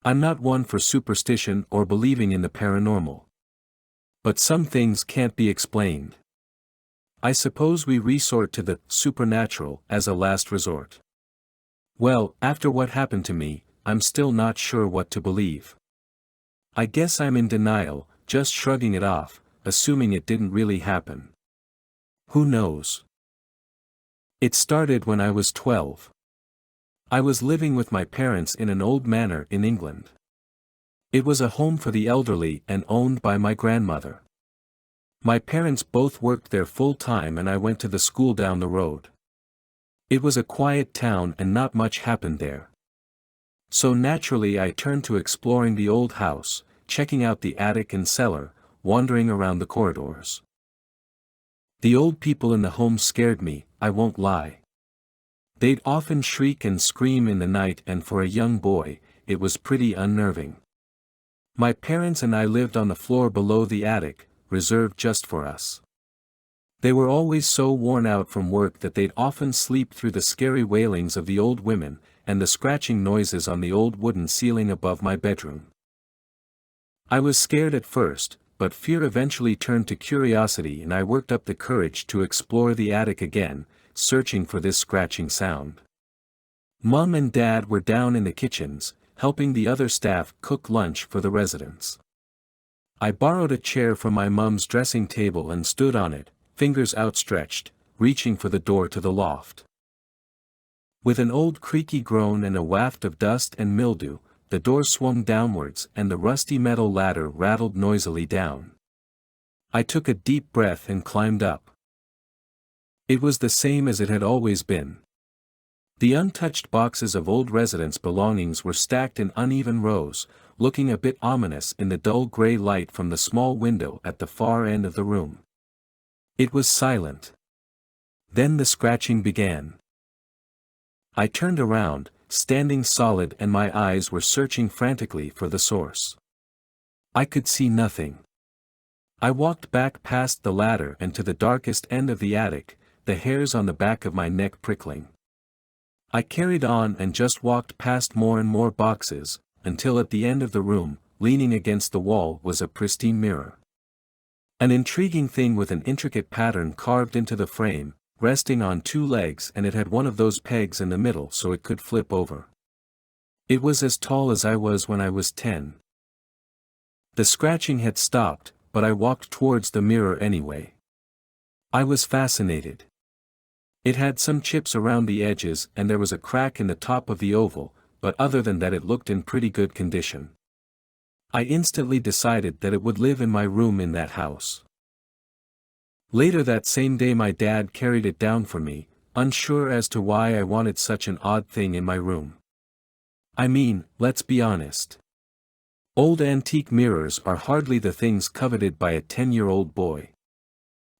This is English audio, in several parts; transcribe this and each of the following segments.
I'm not one for superstition or believing in the paranormal. But some things can't be explained. I suppose we resort to the supernatural as a last resort. Well, after what happened to me, I'm still not sure what to believe. I guess I'm in denial, just shrugging it off, assuming it didn't really happen. Who knows? It started when I was 12. I was living with my parents in an old manor in England. It was a home for the elderly and owned by my grandmother. My parents both worked there full-time and I went to the school down the road. It was a quiet town and not much happened there. So naturally I turned to exploring the old house, checking out the attic and cellar, wandering around the corridors. The old people in the home scared me, I won't lie. They'd often shriek and scream in the night, and for a young boy, it was pretty unnerving. My parents and I lived on the floor below the attic, reserved just for us. They were always so worn out from work that they'd often sleep through the scary wailings of the old women, and the scratching noises on the old wooden ceiling above my bedroom. I was scared at first, but fear eventually turned to curiosity and I worked up the courage to explore the attic again, searching for this scratching sound. Mom and Dad were down in the kitchens, helping the other staff cook lunch for the residents. I borrowed a chair from my mom's dressing table and stood on it, fingers outstretched, reaching for the door to the loft. With an old creaky groan and a waft of dust and mildew, the door swung downwards and the rusty metal ladder rattled noisily down. I took a deep breath and climbed up. It was the same as it had always been. The untouched boxes of old residents' belongings were stacked in uneven rows, looking a bit ominous in the dull gray light from the small window at the far end of the room. It was silent. Then the scratching began. I turned around, standing solid, and my eyes were searching frantically for the source. I could see nothing. I walked back past the ladder and to the darkest end of the attic, the hairs on the back of my neck prickling. I carried on and just walked past more and more boxes, until at the end of the room, leaning against the wall, was a pristine mirror. An intriguing thing with an intricate pattern carved into the frame, resting on two legs, and it had one of those pegs in the middle so it could flip over. It was as tall as I was when I was 10. The scratching had stopped, but I walked towards the mirror anyway. I was fascinated. It had some chips around the edges and there was a crack in the top of the oval, but other than that it looked in pretty good condition. I instantly decided that it would live in my room in that house. Later that same day my dad carried it down for me, unsure as to why I wanted such an odd thing in my room. I mean, let's be honest. Old antique mirrors are hardly the things coveted by a 10-year-old boy.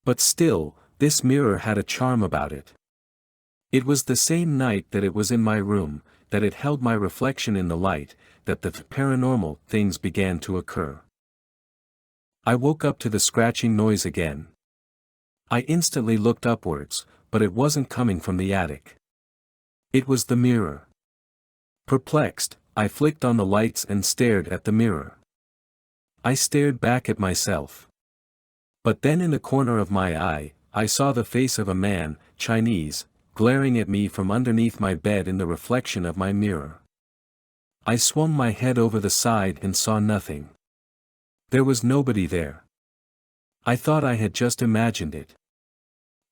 But still, this mirror had a charm about it. It was the same night that it was in my room, that it held my reflection in the light, that the paranormal things began to occur. I woke up to the scratching noise again. I instantly looked upwards, but it wasn't coming from the attic. It was the mirror. Perplexed, I flicked on the lights and stared at the mirror. I stared back at myself. But then in the corner of my eye, I saw the face of a man, Chinese, glaring at me from underneath my bed in the reflection of my mirror. I swung my head over the side and saw nothing. There was nobody there. I thought I had just imagined it.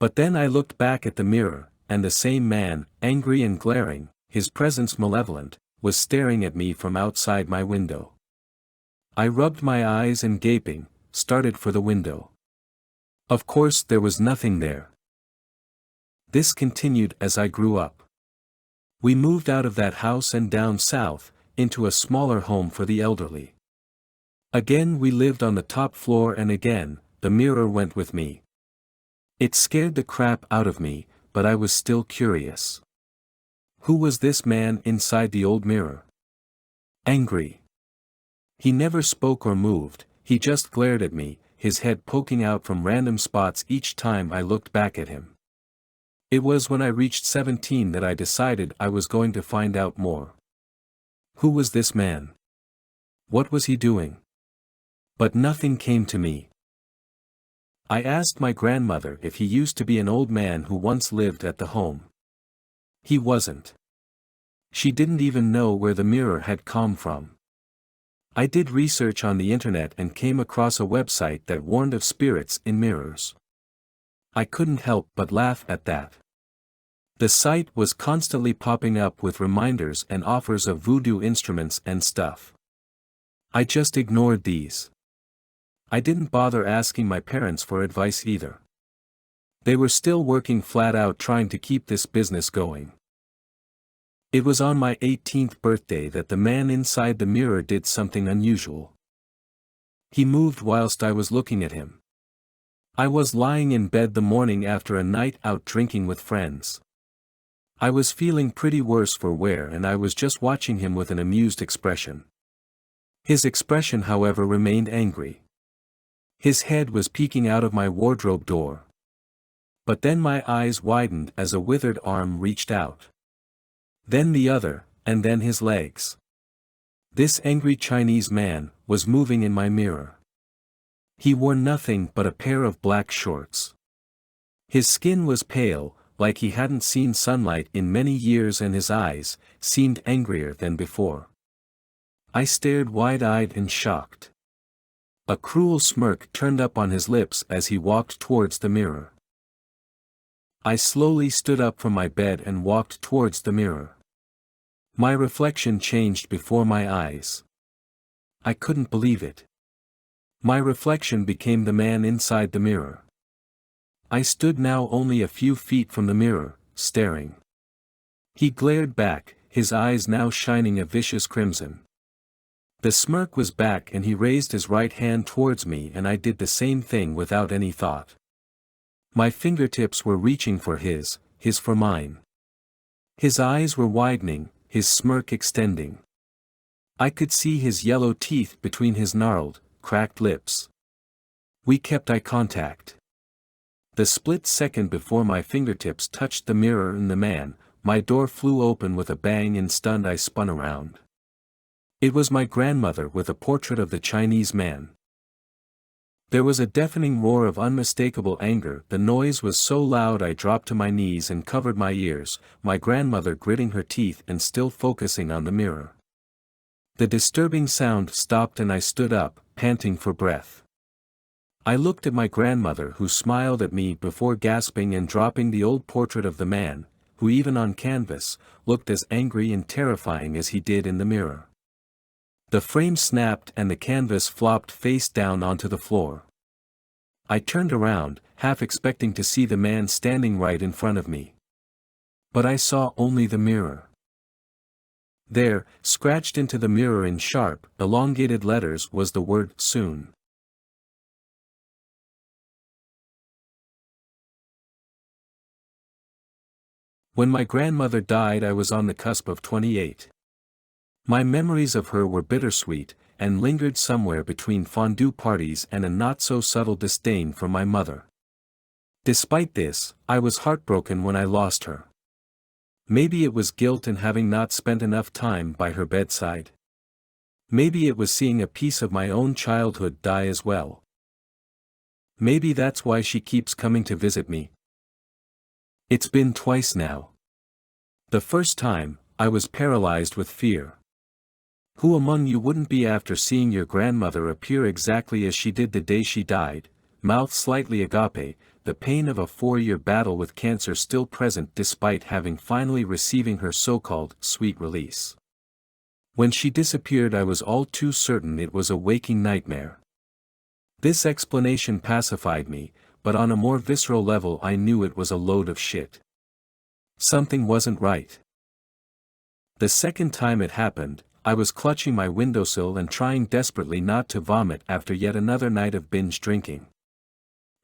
But then I looked back at the mirror, and the same man, angry and glaring, his presence malevolent, was staring at me from outside my window. I rubbed my eyes and gaping, started for the window. Of course there was nothing there. This continued as I grew up. We moved out of that house and down south, into a smaller home for the elderly. Again we lived on the top floor and again, the mirror went with me. It scared the crap out of me, but I was still curious. Who was this man inside the old mirror? Angry. He never spoke or moved, he just glared at me, his head poking out from random spots each time I looked back at him. It was when I reached 17 that I decided I was going to find out more. Who was this man? What was he doing? But nothing came to me. I asked my grandmother if he used to be an old man who once lived at the home. He wasn't. She didn't even know where the mirror had come from. I did research on the internet and came across a website that warned of spirits in mirrors. I couldn't help but laugh at that. The site was constantly popping up with reminders and offers of voodoo instruments and stuff. I just ignored these. I didn't bother asking my parents for advice either. They were still working flat out trying to keep this business going. It was on my 18th birthday that the man inside the mirror did something unusual. He moved whilst I was looking at him. I was lying in bed the morning after a night out drinking with friends. I was feeling pretty worse for wear and I was just watching him with an amused expression. His expression, however, remained angry. His head was peeking out of my wardrobe door. But then my eyes widened as a withered arm reached out. Then the other, and then his legs. This angry Chinese man was moving in my mirror. He wore nothing but a pair of black shorts. His skin was pale, like he hadn't seen sunlight in many years, and his eyes seemed angrier than before. I stared wide-eyed and shocked. A cruel smirk turned up on his lips as he walked towards the mirror. I slowly stood up from my bed and walked towards the mirror. My reflection changed before my eyes. I couldn't believe it. My reflection became the man inside the mirror. I stood now only a few feet from the mirror, staring. He glared back, his eyes now shining a vicious crimson. The smirk was back and he raised his right hand towards me, and I did the same thing without any thought. My fingertips were reaching for his for mine. His eyes were widening, his smirk extending. I could see his yellow teeth between his gnarled, cracked lips. We kept eye contact. The split second before my fingertips touched the mirror and the man, my door flew open with a bang and stunned I spun around. It was my grandmother with a portrait of the Chinese man. There was a deafening roar of unmistakable anger. The noise was so loud I dropped to my knees and covered my ears, my grandmother gritting her teeth and still focusing on the mirror. The disturbing sound stopped and I stood up, panting for breath. I looked at my grandmother, who smiled at me before gasping and dropping the old portrait of the man, who even on canvas, looked as angry and terrifying as he did in the mirror. The frame snapped and the canvas flopped face down onto the floor. I turned around, half expecting to see the man standing right in front of me. But I saw only the mirror. There, scratched into the mirror in sharp, elongated letters, was the word "soon." When my grandmother died, I was on the cusp of 28. My memories of her were bittersweet, and lingered somewhere between fondue parties and a not-so-subtle disdain for my mother. Despite this, I was heartbroken when I lost her. Maybe it was guilt in having not spent enough time by her bedside. Maybe it was seeing a piece of my own childhood die as well. Maybe that's why she keeps coming to visit me. It's been twice now. The first time, I was paralyzed with fear. Who among you wouldn't be after seeing your grandmother appear exactly as she did the day she died, mouth slightly agape, the pain of a 4-year battle with cancer still present despite having finally receiving her so-called sweet release. When she disappeared, I was all too certain it was a waking nightmare. This explanation pacified me, but on a more visceral level I knew it was a load of shit. Something wasn't right. The second time it happened, I was clutching my windowsill and trying desperately not to vomit after yet another night of binge drinking.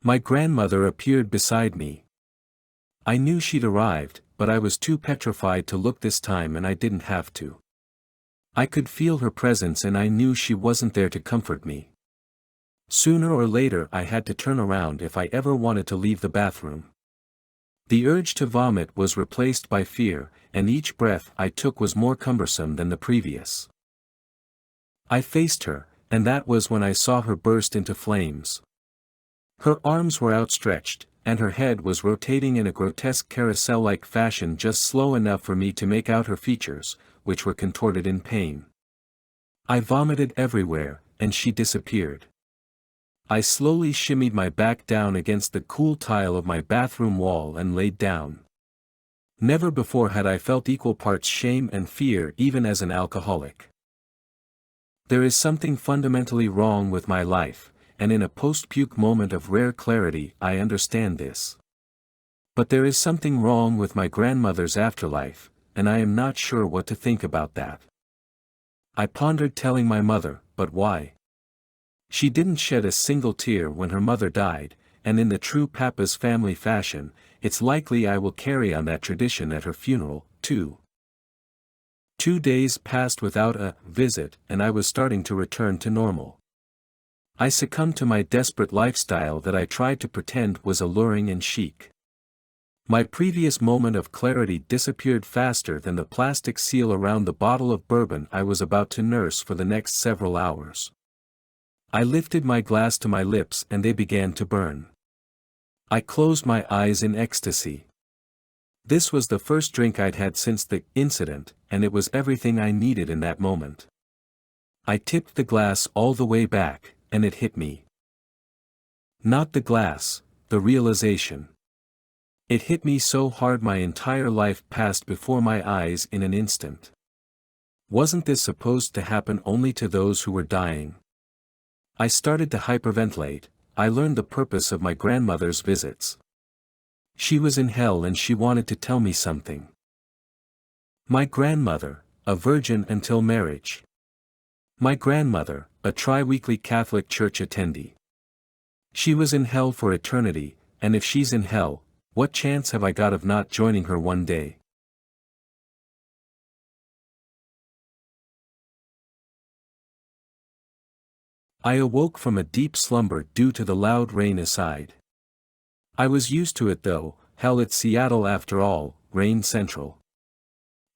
My grandmother appeared beside me. I knew she'd arrived, but I was too petrified to look this time, and I didn't have to. I could feel her presence and I knew she wasn't there to comfort me. Sooner or later I had to turn around if I ever wanted to leave the bathroom. The urge to vomit was replaced by fear, and each breath I took was more cumbersome than the previous. I faced her, and that was when I saw her burst into flames. Her arms were outstretched, and her head was rotating in a grotesque carousel-like fashion just slow enough for me to make out her features, which were contorted in pain. I vomited everywhere, and she disappeared. I slowly shimmied my back down against the cool tile of my bathroom wall and laid down. Never before had I felt equal parts shame and fear even as an alcoholic. There is something fundamentally wrong with my life, and in a post-puke moment of rare clarity I understand this. But there is something wrong with my grandmother's afterlife, and I am not sure what to think about that. I pondered telling my mother, but why? She didn't shed a single tear when her mother died, and in the true Pappas family fashion, it's likely I will carry on that tradition at her funeral, too. 2 days passed without a visit, and I was starting to return to normal. I succumbed to my desperate lifestyle that I tried to pretend was alluring and chic. My previous moment of clarity disappeared faster than the plastic seal around the bottle of bourbon I was about to nurse for the next several hours. I lifted my glass to my lips and they began to burn. I closed my eyes in ecstasy. This was the first drink I'd had since the incident, and it was everything I needed in that moment. I tipped the glass all the way back, and it hit me. Not the glass, the realization. It hit me so hard my entire life passed before my eyes in an instant. Wasn't this supposed to happen only to those who were dying? I started to hyperventilate. I learned the purpose of my grandmother's visits. She was in hell and she wanted to tell me something. My grandmother, a virgin until marriage. My grandmother, a tri-weekly Catholic church attendee. She was in hell for eternity, and if she's in hell, what chance have I got of not joining her one day? I awoke from a deep slumber due to the loud rain aside. I was used to it though, hell it's Seattle after all, rain central.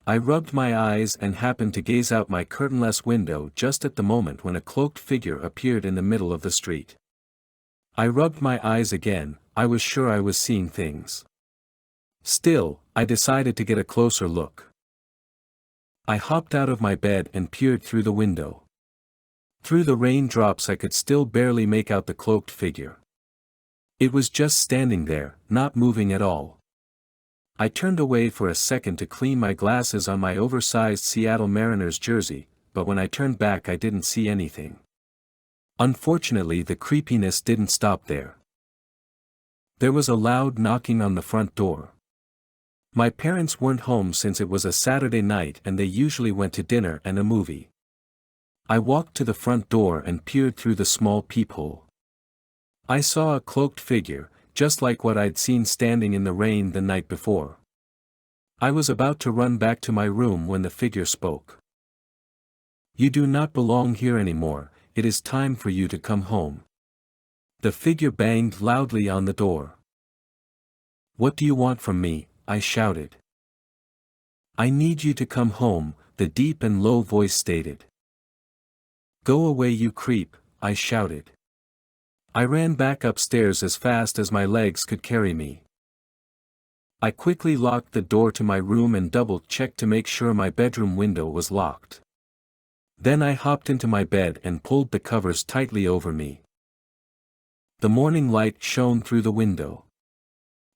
I rubbed my eyes and happened to gaze out my curtainless window just at the moment when a cloaked figure appeared in the middle of the street. I rubbed my eyes again, I was sure I was seeing things. Still, I decided to get a closer look. I hopped out of my bed and peered through the window. Through the raindrops I could still barely make out the cloaked figure. It was just standing there, not moving at all. I turned away for a second to clean my glasses on my oversized Seattle Mariners jersey, but when I turned back I didn't see anything. Unfortunately the creepiness didn't stop there. There was a loud knocking on the front door. My parents weren't home since it was a Saturday night and they usually went to dinner and a movie. I walked to the front door and peered through the small peephole. I saw a cloaked figure, just like what I'd seen standing in the rain the night before. I was about to run back to my room when the figure spoke. "You do not belong here anymore, it is time for you to come home." The figure banged loudly on the door. "What do you want from me?" I shouted. "I need you to come home," the deep and low voice stated. "Go away you creep," I shouted. I ran back upstairs as fast as my legs could carry me. I quickly locked the door to my room and double-checked to make sure my bedroom window was locked. Then I hopped into my bed and pulled the covers tightly over me. The morning light shone through the window.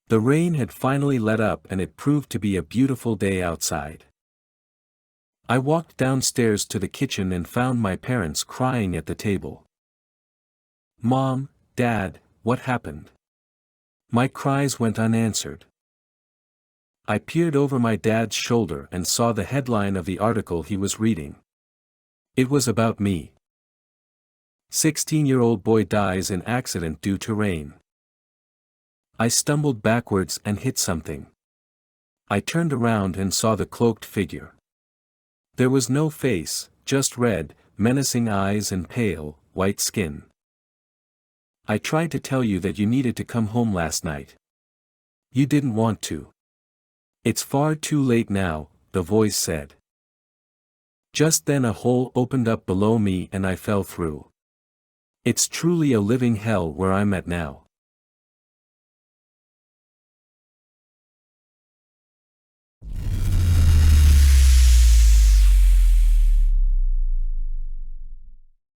The rain had finally let up and it proved to be a beautiful day outside. I walked downstairs to the kitchen and found my parents crying at the table. "Mom, Dad, what happened?" My cries went unanswered. I peered over my dad's shoulder and saw the headline of the article he was reading. It was about me. 16-year-old boy dies in accident due to rain. I stumbled backwards and hit something. I turned around and saw the cloaked figure. There was no face, just red, menacing eyes and pale, white skin. "I tried to tell you that you needed to come home last night. You didn't want to. It's far too late now," the voice said. Just then a hole opened up below me and I fell through. It's truly a living hell where I'm at now.